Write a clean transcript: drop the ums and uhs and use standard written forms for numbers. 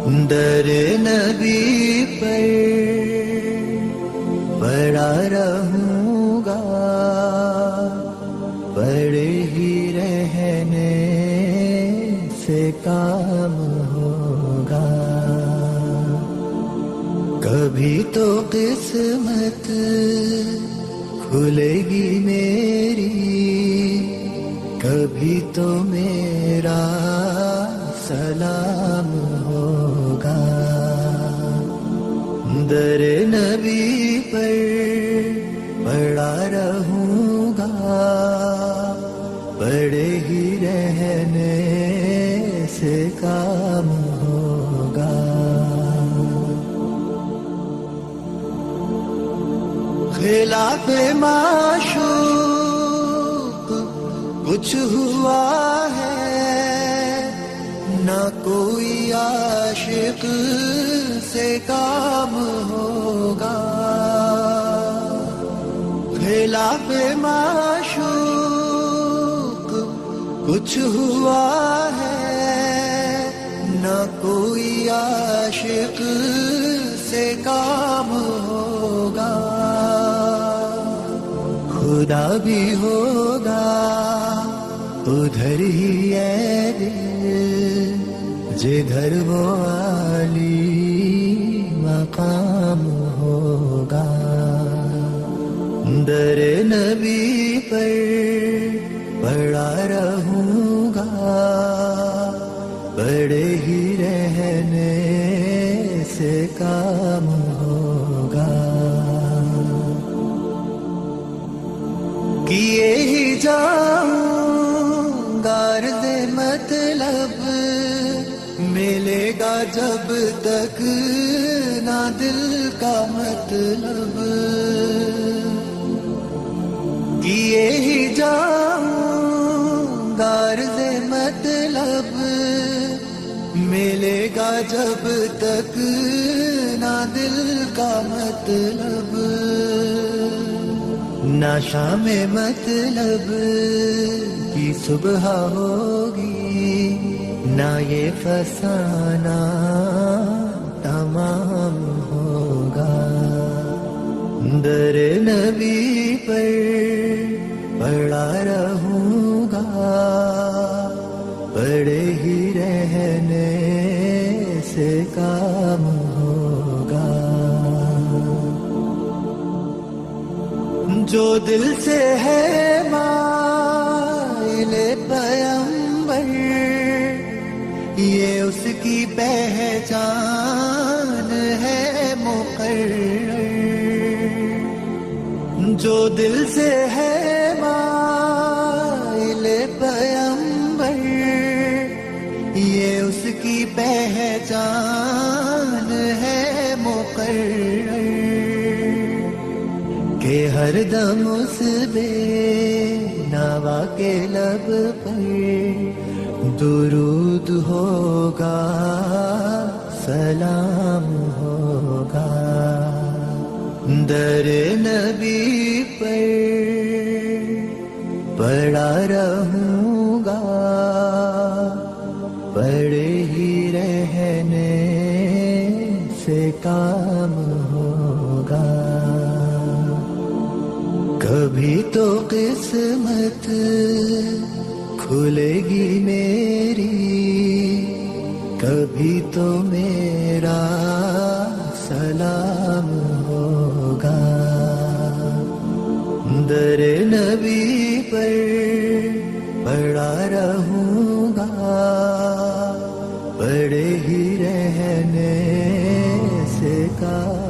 در نبی پر پڑا رہوں گا، پڑے ہی رہنے سے کام ہوگا. کبھی تو قسمت کھلے گی میری، کبھی تو میرا سلام ہوگا. در نبی پر پڑا رہوں گا، پڑے ہی رہنے سے کام ہوگا. خلاف معشوق کچھ ہوا ہے، نہ کوئی عاشق سے کام ہوگا. خلاف معشوق کچھ ہوا ہے، نہ کوئی عاشق سے کام ہوگا. خدا بھی ہوگا ادھر ہی ہے دل، جدھر وہ عالی مقام ہوگا. در نبی پر پڑا رہوں گا، پڑے ہی رہنے سے کام ہوگا. کیے ہی جاؤں گا عرض مطلب، ملے گا جب تک نہ دل کا مطلب. کیے ہی جاؤں گا عرض مطلب، ملے گا جب تک نہ دل کا مطلب. نہ شام مطلب کی صبح ہوگی، نہ یہ فسانہ تمام ہوگا. در نبی پر پڑا رہوں گا، پڑے ہی رہنے سے کام ہوگا. جو دل سے ہے مائل پیمبر، یہ اس کی پہچان ہے مقرر. جو دل سے ہے مائل پیمبر، یہ اس کی پہچان ہے مقرر. کہ ہر دم اس بے نوا کے لب پر درود ہوگا، سلام ہوگا. در نبی پر پڑا رہوں گا، پڑے ہی رہنے سے کام ہوگا. کبھی تو قسمت کھلے گی میری، کبھی تو میرا سلام ہوگا. در نبی پر پڑا رہوں گا، پڑے ہی رہنے سے کام